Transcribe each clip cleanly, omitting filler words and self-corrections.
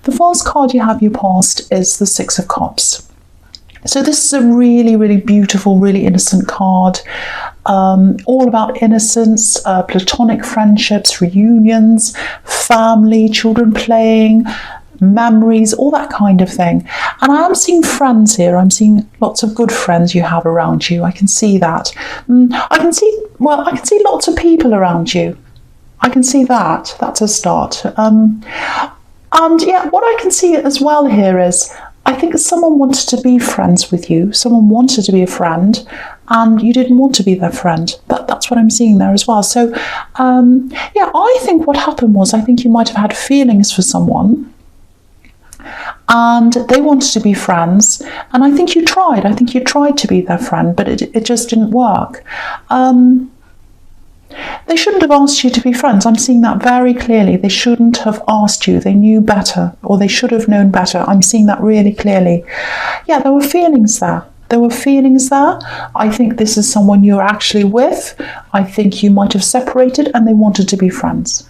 the first card you have your past is the Six of Cups. So this is a really, really beautiful, really innocent card. All about innocence, platonic friendships, reunions, family, children playing, memories, all that kind of thing. And I am seeing friends here. I'm seeing lots of good friends you have around you. I can see that. I can see lots of people around you. I can see that. That's a start. And yeah, what I can see as well here is, I think someone wanted to be friends with you. Someone wanted to be a friend, and you didn't want to be their friend. That's what I'm seeing there as well. So, yeah, I think what happened was, I think you might have had feelings for someone, and they wanted to be friends, and I think you tried. I think you tried to be their friend, but it just didn't work. They shouldn't have asked you to be friends. I'm seeing that very clearly. They shouldn't have asked you. They knew better, or they should have known better. I'm seeing that really clearly. Yeah, there were feelings there. There were feelings there. I think this is someone you're actually with. I think you might have separated and they wanted to be friends.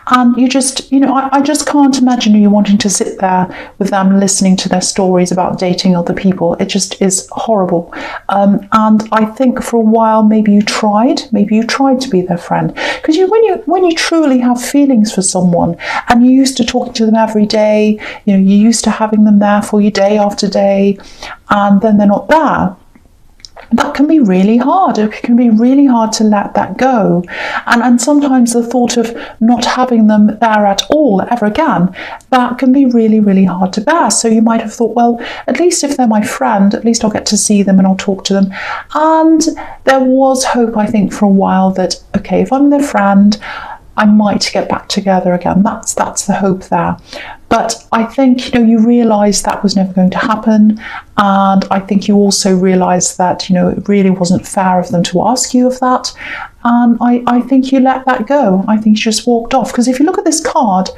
And you just, I just can't imagine you wanting to sit there with them listening to their stories about dating other people. It just is horrible. And I think for a while, maybe you tried to be their friend. Because when you truly have feelings for someone, and you're used to talking to them every day, you're used to having them there for you day after day, and then they're not there, that can be really hard. It can be really hard to let that go. And sometimes the thought of not having them there at all ever again, that can be really, really hard to bear. So you might have thought, well, at least if they're my friend, at least I'll get to see them and I'll talk to them. And there was hope, I think, for a while that, okay, if I'm their friend, I might get back together again. That's the hope there. But I think, you realised that was never going to happen. And I think you also realised that, it really wasn't fair of them to ask you of that. And I think you let that go. I think you just walked off. Because if you look at this card,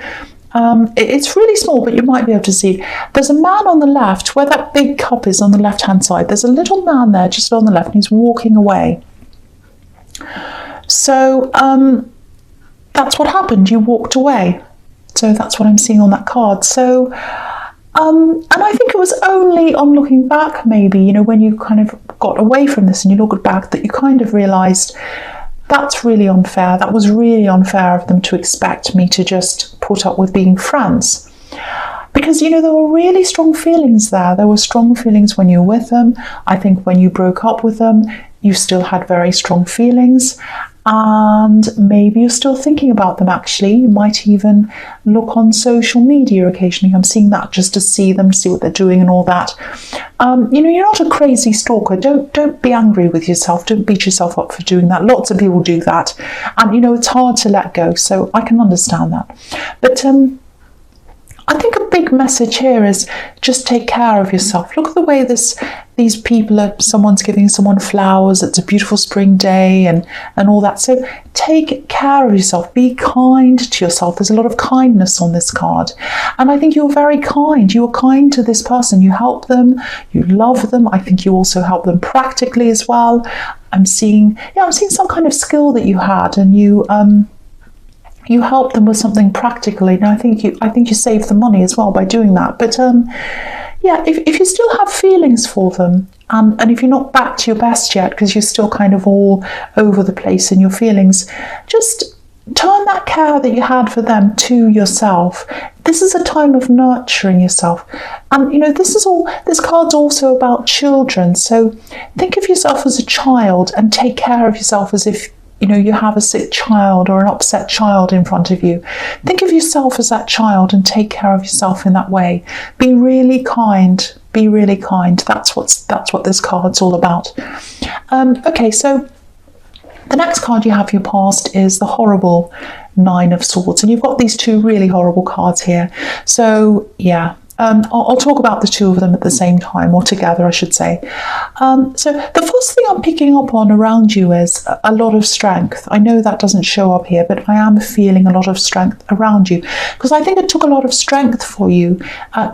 it's really small, but you might be able to see. There's a man on the left, where that big cup is on the left-hand side. There's a little man there just on the left, and he's walking away. So that's what happened. You walked away. So that's what I'm seeing on that card. So, and I think it was only on looking back, maybe, when you kind of got away from this and you looked back, that you kind of realised that's really unfair. That was really unfair of them to expect me to just put up with being friends. Because, there were really strong feelings there. There were strong feelings when you were with them. I think when you broke up with them, you still had very strong feelings. And maybe you're still thinking about them, actually. You might even look on social media occasionally. I'm seeing that, just to see them, see what they're doing and all that. You're not a crazy stalker. Don't be angry with yourself. Don't beat yourself up for doing that. Lots of people do that. And, it's hard to let go. So I can understand that. But I think a big message here is just take care of yourself. Look at the way these people someone's giving someone flowers. It's a beautiful spring day and all that. So take care of yourself. Be kind to yourself. There's a lot of kindness on this card. And I think you're very kind. You were kind to this person. You help them. You love them. I think you also help them practically as well. I'm seeing some kind of skill that you had, and you help them with something practically. Now, I think you save the money as well by doing that. But yeah, if you still have feelings for them, and if you're not back to your best yet, because you're still kind of all over the place in your feelings, just turn that care that you had for them to yourself. This is a time of nurturing yourself. And, this card's also about children. So think of yourself as a child and take care of yourself as if you have a sick child or an upset child in front of you. Think of yourself as that child and take care of yourself in that way. Be really kind. Be really kind. That's what this card's all about. Okay, so the next card you have for your past is the horrible Nine of Swords. And you've got these two really horrible cards here. So, yeah. I'll talk about the two of them at the same time, or together, I should say. So the first thing I'm picking up on around you is a lot of strength. I know that doesn't show up here, but I am feeling a lot of strength around you, because I think it took a lot of strength for you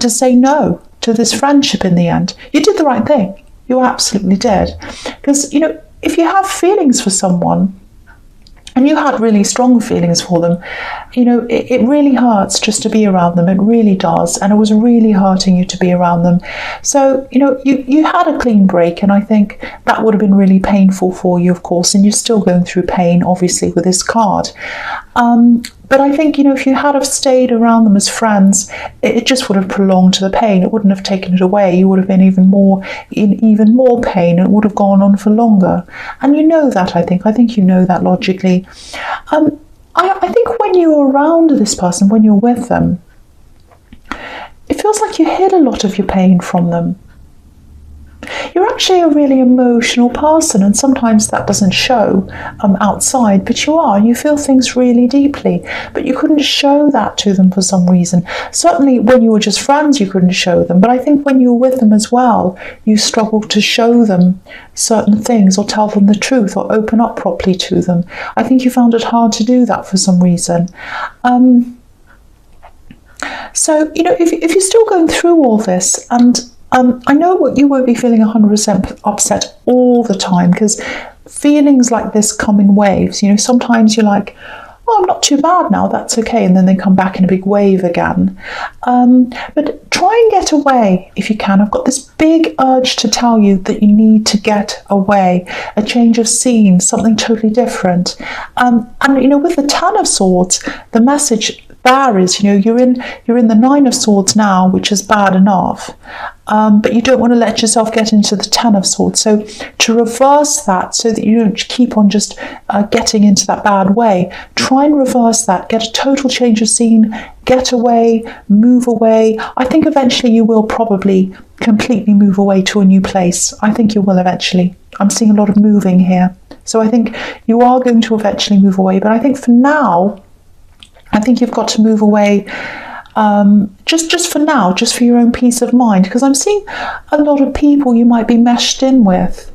to say no to this friendship in the end. You did the right thing. You absolutely did. Because, if you have feelings for someone, and you had really strong feelings for them, it really hurts just to be around them. It really does. And it was really hurting you to be around them. So, you had a clean break, and I think that would have been really painful for you, of course, and you're still going through pain, obviously, with this card. But I think, if you had have stayed around them as friends, it just would have prolonged the pain. It wouldn't have taken it away. You would have been in even more pain. It would have gone on for longer. And you know that, I think. I think you know that logically. I think when you're around this person, when you're with them, it feels like you hid a lot of your pain from them. You're actually a really emotional person, and sometimes that doesn't show outside, but you are. You feel things really deeply, but you couldn't show that to them for some reason. Certainly when you were just friends, you couldn't show them, but I think when you were with them as well, you struggled to show them certain things or tell them the truth or open up properly to them. I think you found it hard to do that for some reason. So, if you're still going through all this, and I know you won't be feeling 100% upset all the time, because feelings like this come in waves. Sometimes you're like, oh, I'm not too bad now, that's okay, and then they come back in a big wave again. But try and get away if you can. I've got this big urge to tell you that you need to get away, a change of scene, something totally different. And with the Ten of Swords, the message there is, you're in the Nine of Swords now, which is bad enough. But you don't want to let yourself get into the Ten of Swords. So to reverse that, so that you don't keep on just getting into that bad way, try and reverse that, get a total change of scene, get away, move away. I think eventually you will probably completely move away to a new place. I think you will eventually. I'm seeing a lot of moving here. So I think you are going to eventually move away. But I think for now, I think you've got to move away just for now, just for your own peace of mind, because I'm seeing a lot of people you might be meshed in with,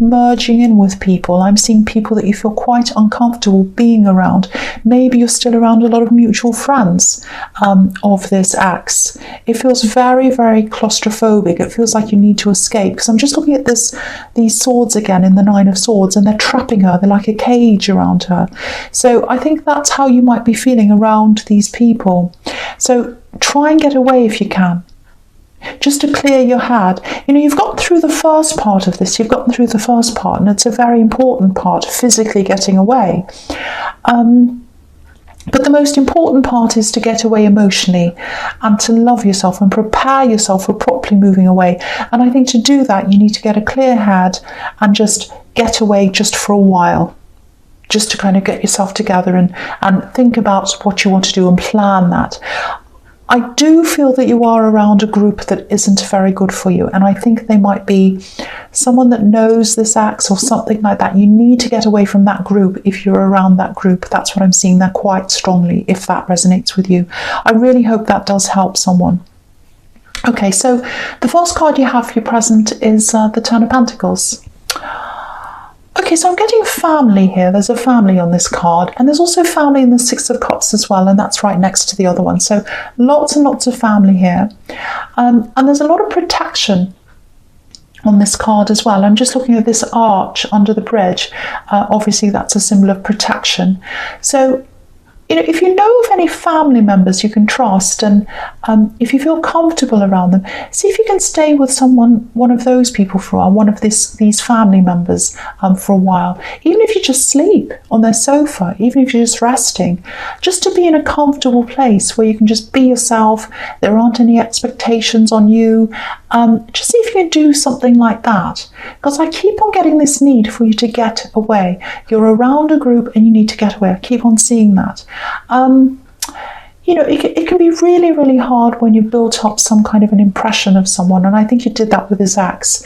merging in with people. I'm seeing people that you feel quite uncomfortable being around. Maybe you're still around a lot of mutual friends of this ex. It feels very, very claustrophobic. It feels like you need to escape, because I'm just looking at these swords again in the Nine of Swords, and they're trapping her. They're like a cage around her. So I think that's how you might be feeling around these people. So try and get away if you can, just to clear your head. You've gotten through the first part of this. You've gotten through the first part, and it's a very important part, physically getting away. But the most important part is to get away emotionally and to love yourself and prepare yourself for properly moving away. And I think to do that, you need to get a clear head and just get away just for a while, just to kind of get yourself together and think about what you want to do and plan that. I do feel that you are around a group that isn't very good for you, and I think they might be someone that knows this ex or something like that. You need to get away from that group if you're around that group. That's what I'm seeing there quite strongly, if that resonates with you. I really hope that does help someone. Okay, so the first card you have for your present is the Ten of Pentacles. Okay, so I'm getting family here. There's a family on this card, and there's also family in the Six of Cups as well, and that's right next to the other one. So lots and lots of family here. And there's a lot of protection on this card as well. I'm just looking at this arch under the bridge. Obviously, that's a symbol of protection. So, if you know of any family members you can trust, and if you feel comfortable around them, see if you can stay with one of those people for a while, one of these family members for a while. Even if you just sleep on their sofa, even if you're just resting, just to be in a comfortable place where you can just be yourself. There aren't any expectations on you. Just see if you can do something like that, because I keep on getting this need for you to get away. You're around a group and you need to get away. I keep on seeing that. It can be really, really hard when you've built up some kind of an impression of someone, and I think you did that with his ex.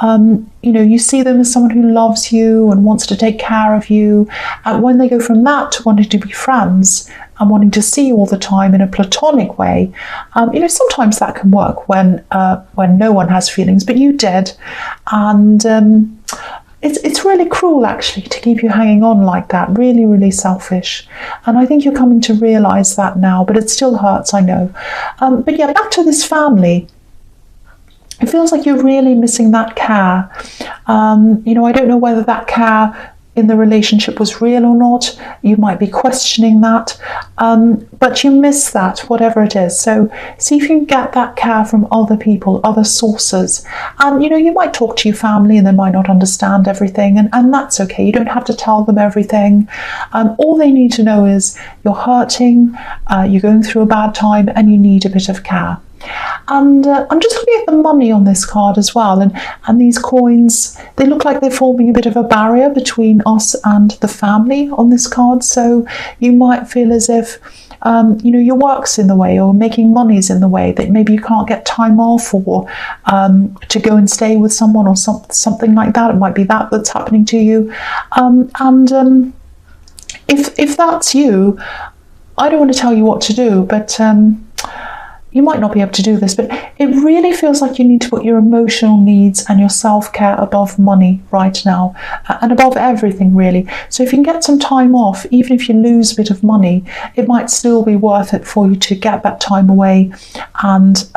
You see them as someone who loves you and wants to take care of you, and when they go from that to wanting to be friends and wanting to see you all the time in a platonic way, sometimes that can work when no one has feelings, but you did, and it's really cruel, actually, to keep you hanging on like that. Really, really selfish. And I think you're coming to realise that now, but it still hurts, I know. But yeah, back to this family. It feels like you're really missing that care. I don't know whether that care in the relationship was real or not. You might be questioning that, but you miss that, whatever it is. So see if you can get that care from other people, other sources. And you might talk to your family and they might not understand everything, and that's okay. You don't have to tell them everything. All they need to know is you're hurting, you're going through a bad time, and you need a bit of care. And I'm just looking at the money on this card as well, and these coins, they look like they're forming a bit of a barrier between us and the family on this card. So you might feel as if your work's in the way, or making money's in the way, that maybe you can't get time off, or to go and stay with someone, or something like that. It might be that's happening to you. If that's you, I don't want to tell you what to do, but you might not be able to do this, but it really feels like you need to put your emotional needs and your self-care above money right now, and above everything, really. So if you can get some time off, even if you lose a bit of money, it might still be worth it for you to get that time away and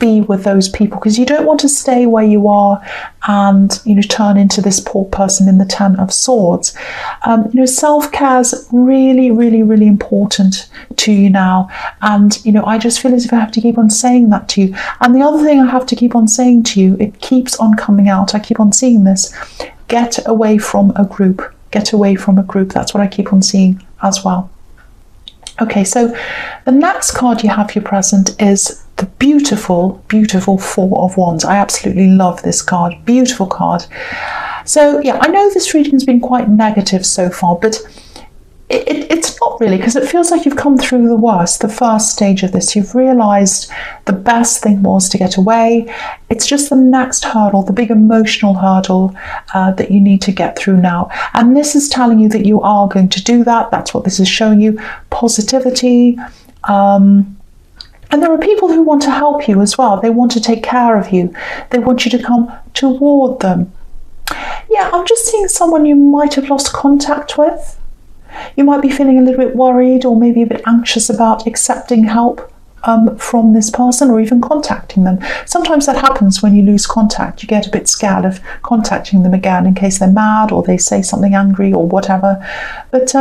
be with those people, because you don't want to stay where you are and turn into this poor person in the Ten of Swords. Self-care is really, really, really important to you now, and I just feel as if I have to keep on saying that to you. And the other thing I have to keep on saying to you, it keeps on coming out, I keep on seeing this: get away from a group. Get away from a group. That's what I keep on seeing as well. Okay, so the next card you have here present is the beautiful, beautiful Four of Wands. I absolutely love this card. Beautiful card. So yeah, I know this reading has been quite negative so far, but it's not really, because it feels like you've come through the worst, the first stage of this. You've realised the best thing was to get away. It's just the next hurdle, the big emotional hurdle that you need to get through now. And this is telling you that you are going to do that. That's what this is showing you. Positivity. And there are people who want to help you as well. They want to take care of you. They want you to come toward them. Yeah, I'm just seeing someone you might have lost contact with. You might be feeling a little bit worried, or maybe a bit anxious about accepting help from this person, or even contacting them. Sometimes that happens when you lose contact. You get a bit scared of contacting them again in case they're mad, or they say something angry, or whatever. But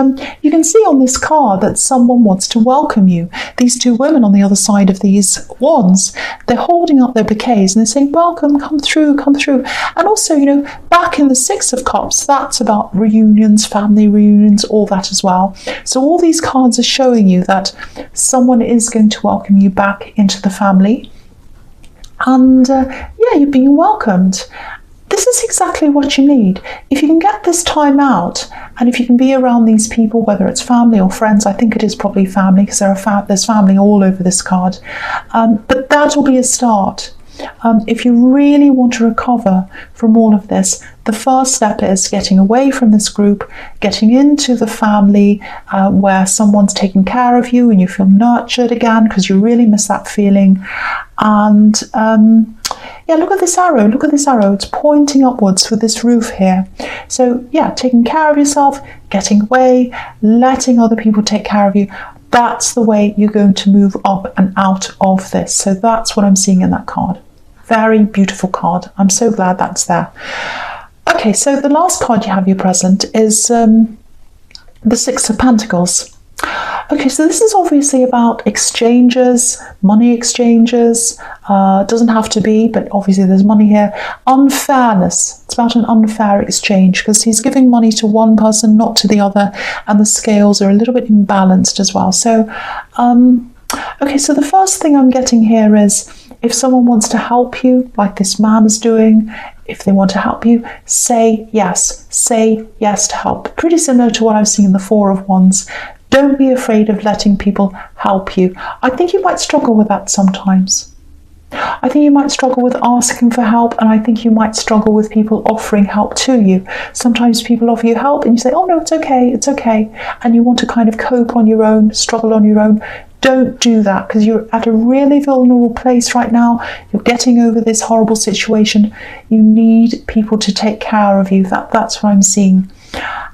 you can see on this card that someone wants to welcome you. These two women on the other side of these wands, they're holding up their bouquets and they're saying, welcome, come through, come through. And also, back in the Six of Cups, that's about reunions, family reunions, all that as well. So all these cards are showing you that someone is going to welcome you back into the family, and yeah, you're being welcomed. This is exactly what you need. If you can get this time out, and if you can be around these people, whether it's family or friends, I think it is probably family, because there's family all over this card, but that will be a start. If you really want to recover from all of this, the first step is getting away from this group, getting into the family where someone's taking care of you and you feel nurtured again, because you really miss that feeling. And yeah, look at this arrow. Look at this arrow. It's pointing upwards for this roof here. So yeah, taking care of yourself, getting away, letting other people take care of you. That's the way you're going to move up and out of this. So that's what I'm seeing in that card. Very beautiful card. I'm so glad that's there. Okay, so the last card you have here present is the Six of Pentacles. Okay, so this is obviously about exchanges, money exchanges. Doesn't have to be, but obviously there's money here. Unfairness. It's about an unfair exchange, because he's giving money to one person, not to the other, and the scales are a little bit imbalanced as well. So, okay, so the first thing I'm getting here is, if someone wants to help you, like this man is doing, if they want to help you, say yes. Say yes to help. Pretty similar to what I've seen in the Four of Wands. Don't be afraid of letting people help you. I think you might struggle with that sometimes. I think you might struggle with asking for help, and I think you might struggle with people offering help to you. Sometimes people offer you help and you say, oh no, it's okay, and you want to kind of cope on your own, struggle on your own. Don't do that, because you're at a really vulnerable place right now. You're getting over this horrible situation. You need people to take care of you. That's what I'm seeing.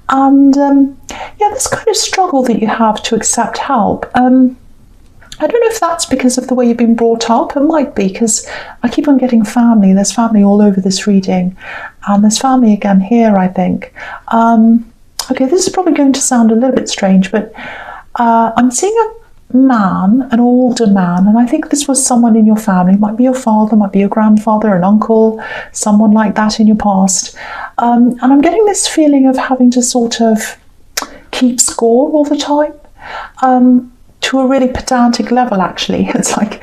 And yeah, this kind of struggle that you have to accept help. I don't know if that's because of the way you've been brought up. It might be, because I keep on getting family. There's family all over this reading. And there's family again here, I think. Okay, this is probably going to sound a little bit strange, but I'm seeing a man, an older man, and I think this was someone in your family. It might be your father, might be your grandfather, an uncle, someone like that in your past. And I'm getting this feeling of having to sort of keep score all the time. To a really pedantic level, actually. It's like,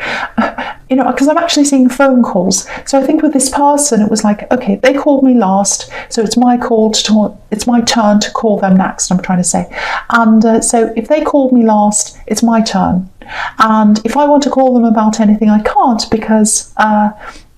because I'm actually seeing phone calls. So I think with this person, it was like, okay, they called me last, so it's my turn to call them next, I'm trying to say. And so if they called me last, it's my turn. And if I want to call them about anything, I can't, because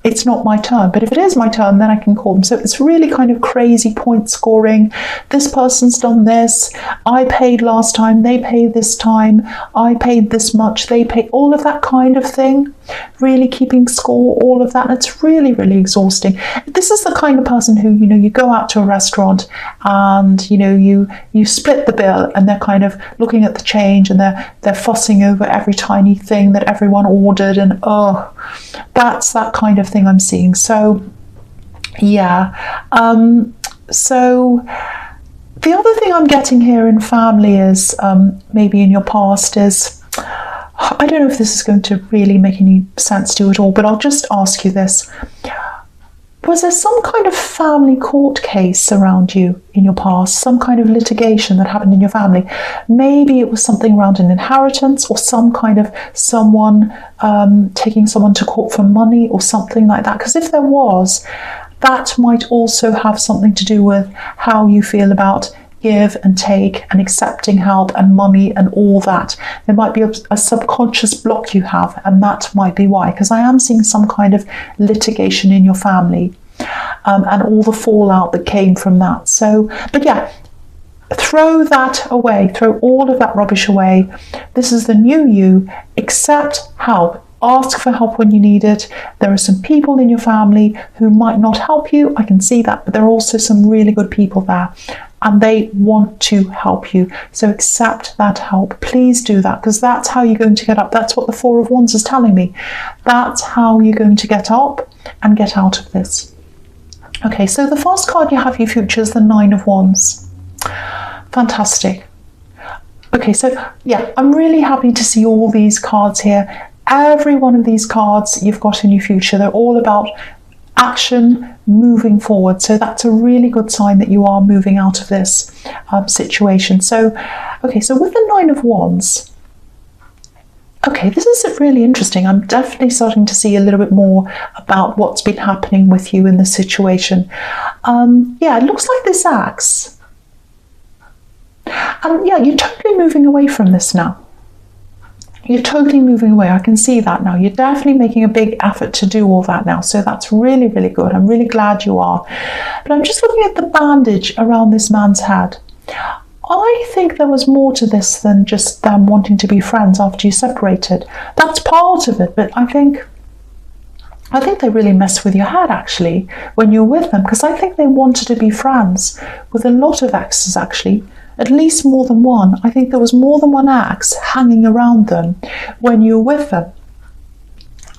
it's not my turn. But if it is my turn, then I can call them. So it's really kind of crazy point scoring. This person's done this. I paid last time. They paid this time. I paid this much. They paid, all of that kind of thing. Really keeping score, all of that. And it's really, really exhausting. This is the kind of person who, you go out to a restaurant and, you split the bill, and they're kind of looking at the change, and they're fussing over every tiny thing that everyone ordered. And that's that kind of thing I'm seeing. So yeah. So the other thing I'm getting here in family is maybe in your past is, I don't know if this is going to really make any sense to you at all, but I'll just ask you this. Was there some kind of family court case around you in your past? Some kind of litigation that happened in your family? Maybe it was something around an inheritance, or some kind of someone taking someone to court for money or something like that. Because if there was, that might also have something to do with how you feel about give and take and accepting help and money and all that. There might be a subconscious block you have, and that might be why, because I am seeing some kind of litigation in your family and all the fallout that came from that. So, but yeah, throw that away, throw all of that rubbish away. This is the new you. Accept help. Ask for help when you need it. There are some people in your family who might not help you. I can see that, but there are also some really good people there, and they want to help you. So accept that help. Please do that, because that's how you're going to get up. That's what the Four of Wands is telling me. That's how you're going to get up and get out of this. Okay, so the first card you have your future is the Nine of Wands. Fantastic. Okay, so yeah, I'm really happy to see all these cards here. Every one of these cards you've got in your future, they're all about action, moving forward. So that's a really good sign that you are moving out of this situation. So, okay, so with the Nine of Wands, okay, this is really interesting. I'm definitely starting to see a little bit more about what's been happening with you in this situation. Yeah, it looks like this axe. And yeah, you're totally moving away from this now. You're totally moving away. I can see that now. You're definitely making a big effort to do all that now. So that's really, really good. I'm really glad you are. But I'm just looking at the bandage around this man's head. I think there was more to this than just them wanting to be friends after you separated. That's part of it, but I think they really mess with your head, actually, when you're with them, because I think they wanted to be friends with a lot of exes, actually. At least more than one. I think there was more than one ex hanging around them when you were with them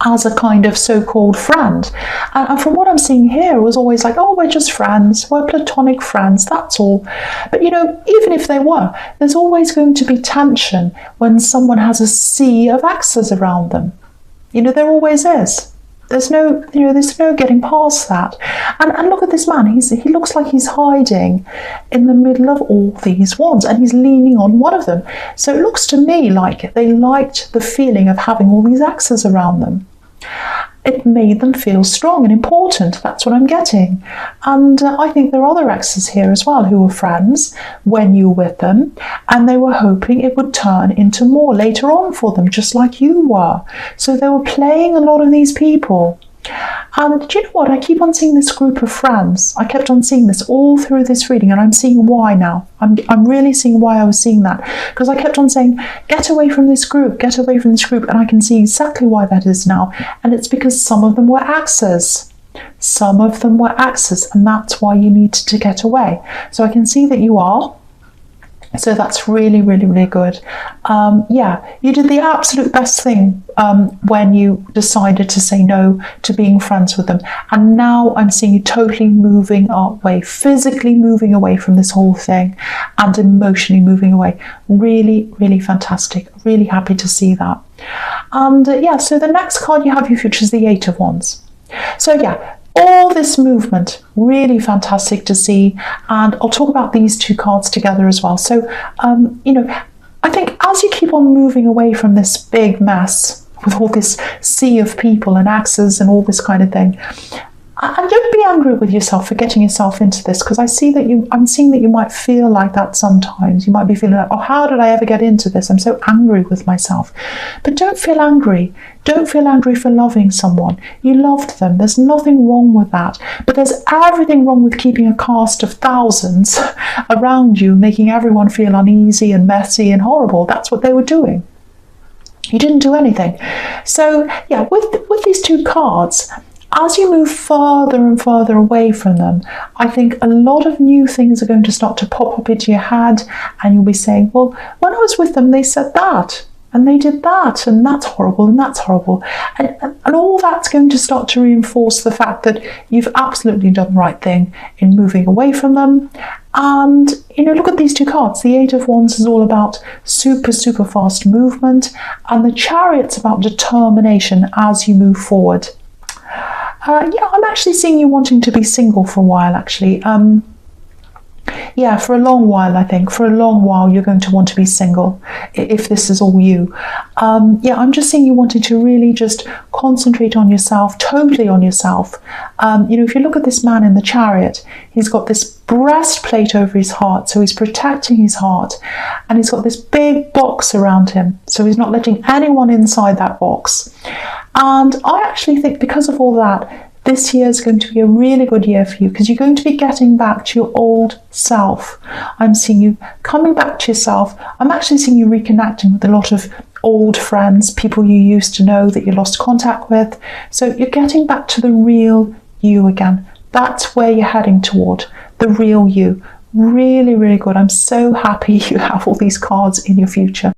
as a kind of so-called friend. And from what I'm seeing here, it was always like, oh, we're just friends, we're platonic friends, that's all. But even if they were, there's always going to be tension when someone has a sea of exes around them. There always is. There's no getting past that. And look at this man. He looks like he's hiding in the middle of all these wands, and he's leaning on one of them. So it looks to me like they liked the feeling of having all these axes around them. It made them feel strong and important. That's what I'm getting. And I think there are other exes here as well who were friends when you were with them, and they were hoping it would turn into more later on for them, just like you were. So they were playing a lot of these people. And do you know what? I keep on seeing this group of friends. I kept on seeing this all through this reading, and I'm seeing why now. I'm really seeing why I was seeing that. Because I kept on saying, get away from this group, get away from this group. And I can see exactly why that is now. And it's because some of them were exes. Some of them were exes, and that's why you needed to get away. So I can see that you are. So that's really, really, really good. Yeah, you did the absolute best thing when you decided to say no to being friends with them. And now I'm seeing you totally moving away, physically moving away from this whole thing and emotionally moving away. Really, really fantastic. Really happy to see that. And yeah, so the next card you have your future is the Eight of Wands. So yeah, all this movement, really fantastic to see. And I'll talk about these two cards together as well. So, you know, I think as you keep on moving away from this big mess with all this sea of people and axes and all this kind of thing, and don't be angry with yourself for getting yourself into this, because I'm seeing that you might feel like that sometimes. You might be feeling like, oh, how did I ever get into this? I'm so angry with myself. But don't feel angry. Don't feel angry for loving someone. You loved them. There's nothing wrong with that. But there's everything wrong with keeping a cast of thousands around you, making everyone feel uneasy and messy and horrible. That's what they were doing. You didn't do anything. So yeah, with these two cards, as you move further and further away from them, I think a lot of new things are going to start to pop up into your head, and you'll be saying, well, when I was with them, they said that, and they did that, and that's horrible, and that's horrible. And all that's going to start to reinforce the fact that you've absolutely done the right thing in moving away from them. And, you know, look at these two cards. The Eight of Wands is all about super, super fast movement, and the Chariot's about determination as you move forward. Yeah, I'm actually seeing you wanting to be single for a while, actually. Yeah, for a long while, I think. For a long while, you're going to want to be single, if this is all you. Yeah, I'm just seeing you wanting to really just concentrate on yourself, totally on yourself. You know, if you look at this man in the Chariot, he's got this breastplate over his heart, so he's protecting his heart, and he's got this big box around him, so he's not letting anyone inside that box. And I actually think because of all that, this year is going to be a really good year for you, because you're going to be getting back to your old self. I'm seeing you coming back to yourself. I'm actually seeing you reconnecting with a lot of old friends, people you used to know that you lost contact with. So you're getting back to the real you again. That's where you're heading toward, the real you. Really, really good. I'm so happy you have all these cards in your future.